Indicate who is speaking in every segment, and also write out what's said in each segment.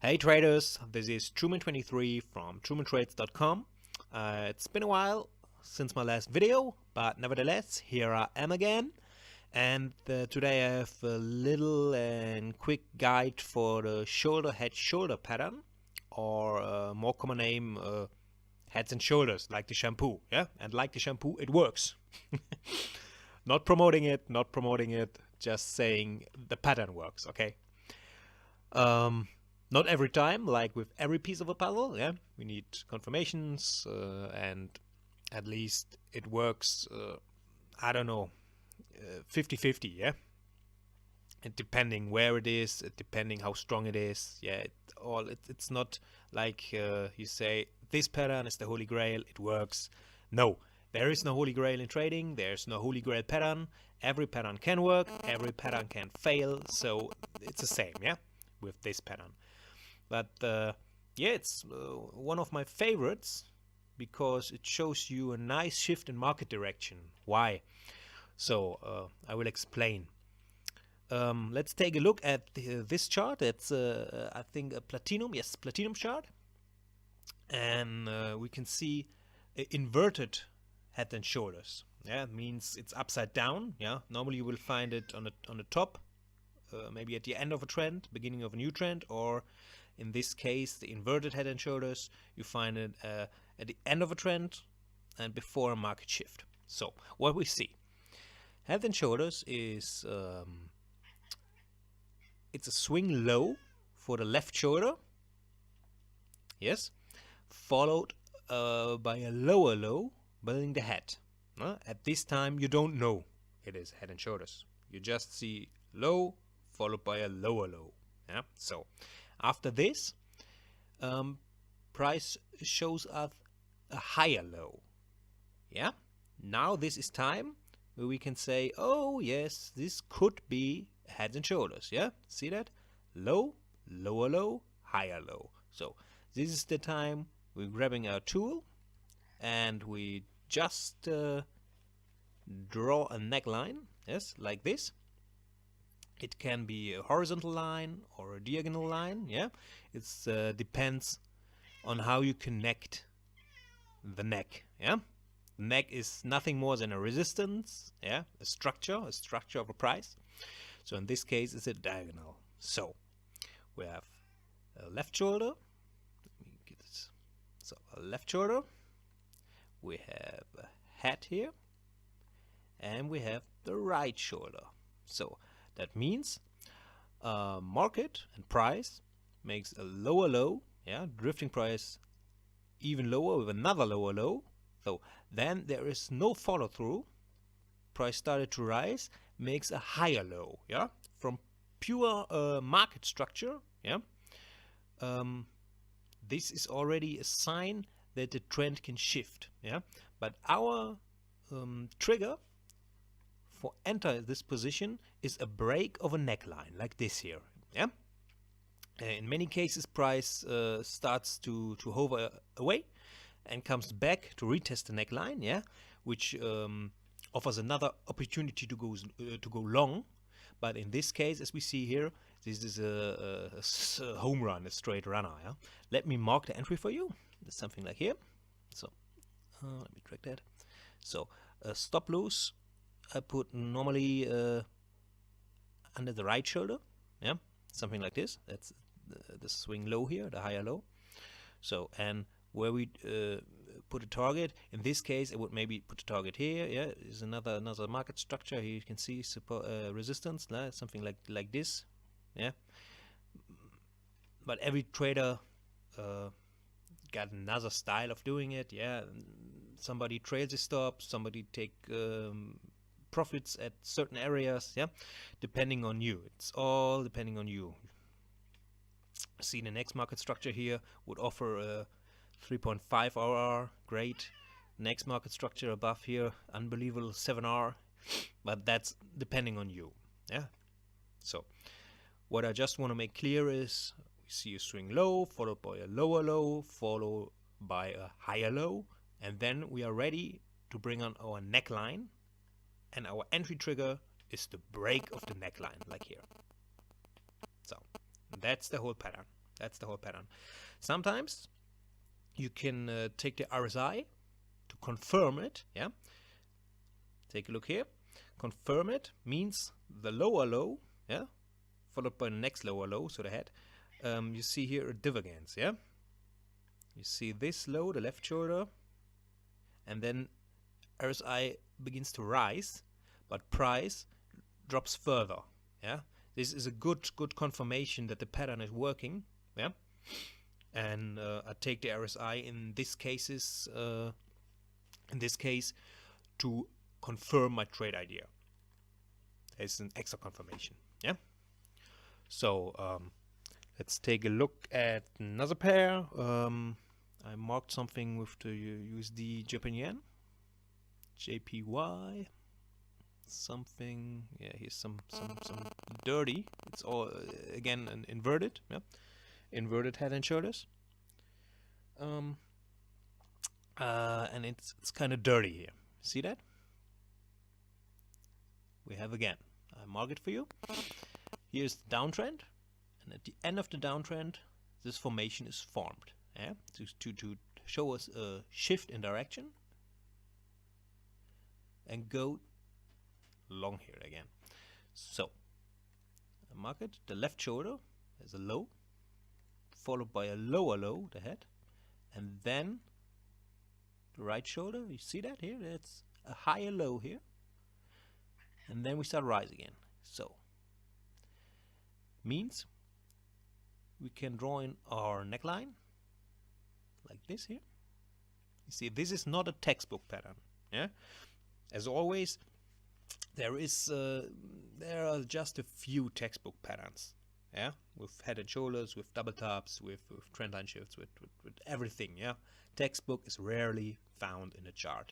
Speaker 1: Hey traders, this is Truman23 from trumantrades.com. It's been a while since my last video, but nevertheless, here I am again. And today I have a little and quick guide for the shoulder head shoulder pattern, or more common name, heads and shoulders, like the shampoo. Yeah, and like the shampoo, it works. Not promoting it, just saying the pattern works, okay? Not every time, like with every piece of a puzzle, yeah, we need confirmations, and at least it works, I don't know, 50-50, yeah? And depending where it is, depending how strong it is, yeah, it's not like you say, this pattern is the holy grail, it works. No, there is no holy grail in trading, there's no holy grail pattern. Every pattern can work, every pattern can fail, so it's the same, yeah, with this pattern. But yeah, it's one of my favorites because it shows you a nice shift in market direction. Why? So I will explain. Let's take a look at this chart. It's I think a platinum, yes, platinum chart, and we can see inverted head and shoulders. Yeah, it means it's upside down. Yeah, normally you will find it on the top, maybe at the end of a trend, beginning of a new trend, or in this case, the inverted head and shoulders, you find it at the end of a trend and before a market shift. So what we see, head and shoulders is it's a swing low for the left shoulder, yes, followed by a lower low building the head. At this time, you don't know it is head and shoulders. You just see low followed by a lower low. Yeah. So after this, price shows us a higher low. Yeah. Now this is time where we can say, oh yes, this could be head and shoulders. Yeah. See that? Low, lower low, higher low. So this is the time we're grabbing our tool and we just draw a neckline, yes, like this. It can be a horizontal line or a diagonal line, yeah. It depends on how you connect the neck, yeah. The neck is nothing more than a resistance, yeah, a structure of a price. So in this case, it's a diagonal. So we have a left shoulder. Let me get this. So a left shoulder. We have a head here, and we have the right shoulder. So that means market and price makes a lower low, yeah, drifting price even lower with another lower low. So then there is no follow through. Price started to rise, makes a higher low, yeah, from pure market structure, yeah. This is already a sign that the trend can shift, yeah. But our trigger for enter this position is a break of a neckline like this here, yeah. In many cases, price starts to hover away and comes back to retest the neckline, yeah, which offers another opportunity to go long. But in this case, as we see here, this is a home run, a straight runner, yeah. Let me mark the entry for you. There's something like here. So let me track that. So stop loss I put normally under the right shoulder, yeah, something like this. That's the swing low here, the higher low. So, and where we put a target, in this case I would maybe put a target here, yeah. Is another market structure here. You can see support, resistance, something like this, yeah. But every trader got another style of doing it, yeah. Somebody trails a stop, somebody take profits at certain areas, yeah, depending on you. It's all depending on you. See, the next market structure here would offer a 3.5 RR, great. Next market structure above here, unbelievable 7R, but that's depending on you, yeah. So what I just want to make clear is we see a swing low followed by a lower low followed by a higher low, and then we are ready to bring on our neckline, and our entry trigger is the break of the neckline like here. So that's the whole pattern. That's the whole pattern. Sometimes you can take the RSI to confirm it. Yeah. Take a look here. Confirm it means the lower low, yeah, followed by the next lower low, so the head. You see here a divergence, yeah. You see this low, the left shoulder, and then RSI begins to rise, but price drops further. Yeah, this is a good confirmation that the pattern is working. Yeah, and I take the RSI in this case to confirm my trade idea. It's an extra confirmation. Yeah. So let's take a look at another pair. I marked something with the USD Japan yen, JPY. Something. Yeah, here's some dirty. It's all again an inverted. Yeah, inverted head and shoulders. And it's kind of dirty here. See that? We have again. I mark it for you. Here's the downtrend, and at the end of the downtrend, this formation is formed. Yeah, to show us a shift in direction and go long here again. So I mark it. The left shoulder is a low, followed by a lower low, the head, and then the right shoulder. You see that here? That's a higher low here. And then we start rise again. So means we can draw in our neckline like this here. You see, this is not a textbook pattern. Yeah, as always, there are just a few textbook patterns. Yeah, with head and shoulders, with double tops, with trend line shifts, with everything. Yeah, textbook is rarely found in a chart.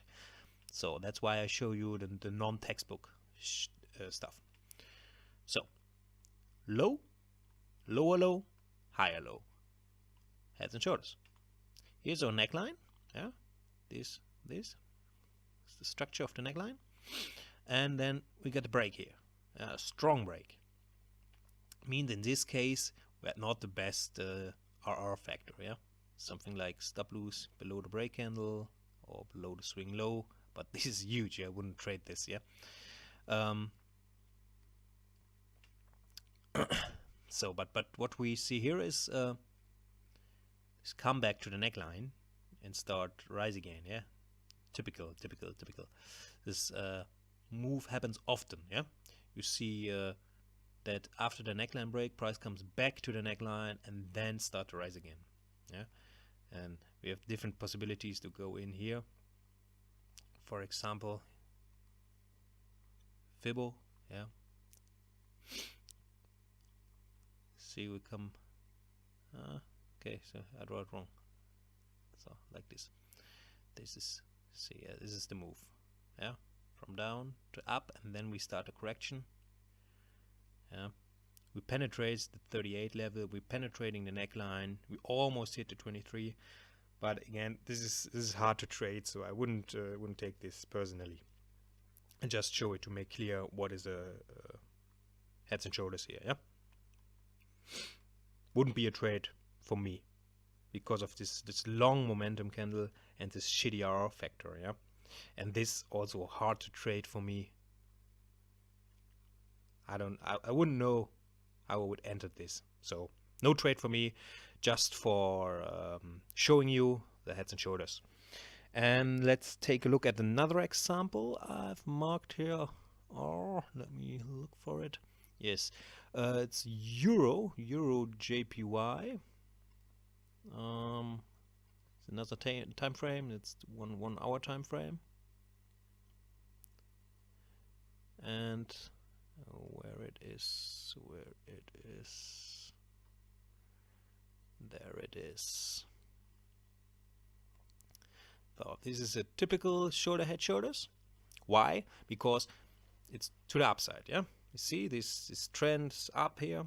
Speaker 1: So that's why I show you the non-textbook stuff. So low, lower low, higher low, heads and shoulders. Here's our neckline. Yeah, this is the structure of the neckline, and then we got the break here, a strong break. Means in this case we had not the best RR factor. Yeah, something like stop loss below the break candle or below the swing low. But this is huge. Yeah? I wouldn't trade this. Yeah. So, but what we see here is come back to the neckline and start rise again. Yeah, typical. This move happens often. Yeah, you see that after the neckline break, price comes back to the neckline and then start to rise again. Yeah, and we have different possibilities to go in here. For example, Fibbo. Yeah. See, we come. Okay, so I draw it wrong. So like this. This is this is the move. Yeah, from down to up, and then we start a correction. Yeah, we penetrate the 38 level. We're penetrating the neckline. We almost hit the 23, but again, this is hard to trade, so I wouldn't take this personally. I just show it to make clear what is a heads and shoulders here. Yeah. Wouldn't be a trade for me because of this long momentum candle and this shitty RR factor. Yeah, and this also hard to trade for me. I wouldn't know how I would enter this, so no trade for me, just for showing you the heads and shoulders. And let's take a look at another example I've marked here. Oh, let me look for it. Yes, it's Euro JPY. It's another time frame. It's 1 hour time frame. And where it is, there it is. So this is a typical shoulder head shoulders. Why? Because it's to the upside. Yeah. You see this trend is up here,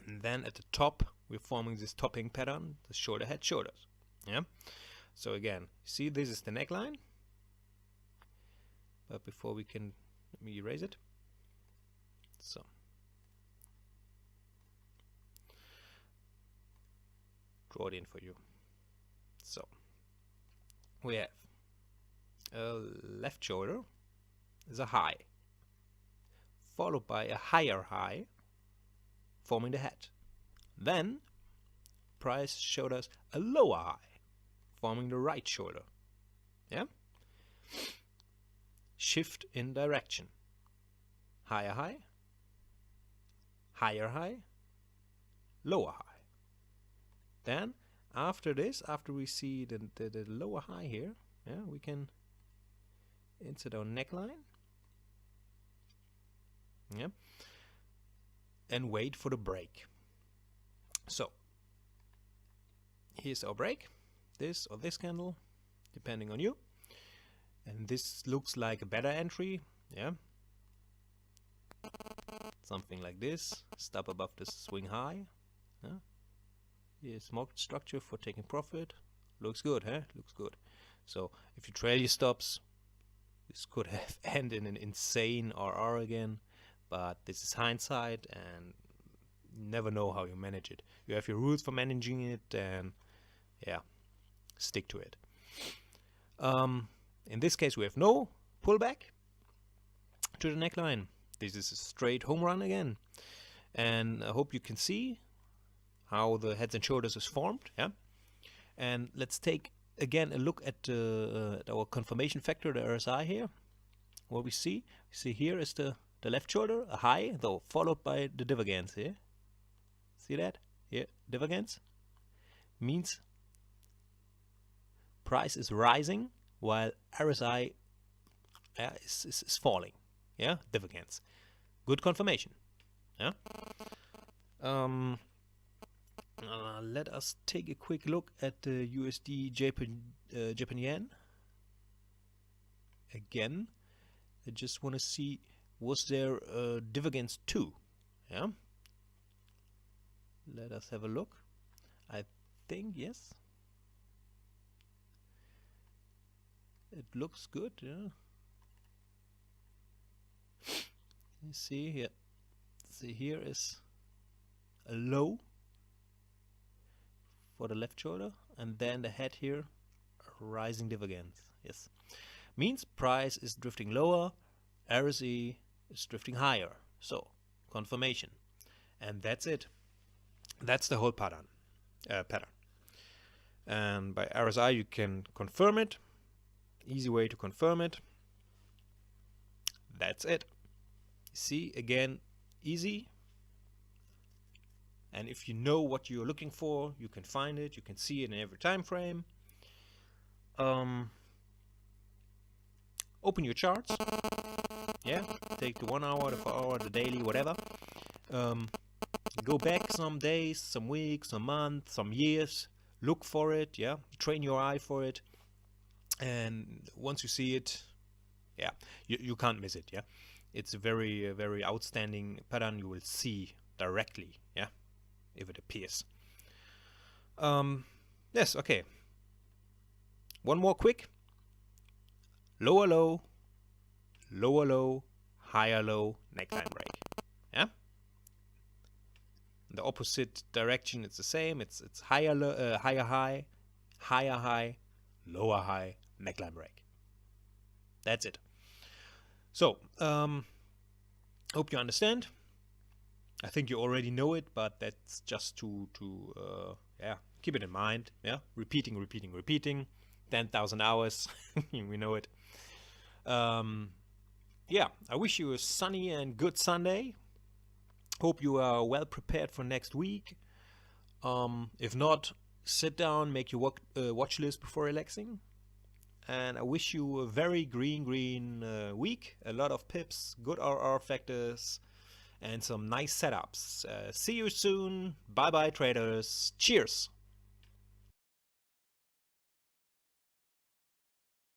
Speaker 1: and then at the top we're forming this topping pattern, the shoulder head shoulders. Yeah. So again, see, this is the neckline. But before we can, let me erase it. So draw it in for you. So we have a left shoulder is a high, followed by a higher high, forming the head. Then price showed us a lower high, forming the right shoulder. Yeah. Shift in direction. Higher high, higher high, lower high. Then after this, after we see the lower high here, yeah, we can insert our neckline. Yeah. And wait for the break. So here's our break, this or this candle, depending on you. And this looks like a better entry, yeah. Something like this, stop above the swing high. Yeah. Here's market structure for taking profit. Looks good, huh? Looks good. So if you trail your stops, this could have ended in an insane RR again, but this is hindsight, and you never know how you manage it. You have your rules for managing it, and yeah, stick to it. In this case, we have no pullback to the neckline. This is a straight home run again, and I hope you can see how the heads and shoulders is formed. Yeah, and let's take again a look at our confirmation factor, the RSI here. What we see here is the left shoulder, a high, though followed by the divergence here. See that? Here, divergence means price is rising while RSI is falling. Yeah, divergence. Good confirmation. Yeah. Let us take a quick look at the USD Japan yen. Again, I just want to see, was there a divergence too? Yeah. Let us have a look. I think yes. It looks good, yeah. You see here. See, here is a low for the left shoulder, and then the head here, rising divergence. Yes, means price is drifting lower, RSI is drifting higher. So confirmation, and that's it. That's the whole pattern. And by RSI you can confirm it. Easy way to confirm it. That's it. See, again, easy. And if you know what you're looking for, you can find it. You can see it in every time frame. Open your charts. Yeah, take the 1 hour, the 4 hour, the daily, whatever. Go back some days, some weeks, some months, some years. Look for it. Yeah, train your eye for it. And once you see it, yeah, you can't miss it. Yeah, it's a very very outstanding pattern. You will see directly. Yeah, if it appears. Yes, okay. One more quick. Lower low, lower low, higher low, neckline break. Yeah. In the opposite direction, it's the same. It's higher higher high, higher high, lower high, neckline break. That's it. So, hope you understand. I think you already know it, but that's just to yeah, keep it in mind. Yeah, repeating 10,000 hours. We know it. Yeah, I wish you a sunny and good Sunday. Hope you are well prepared for next week. If not, sit down, make your watch list before relaxing. And I wish you a very green week. A lot of pips, good RR factors, and some nice setups. See you soon. Bye bye traders. Cheers.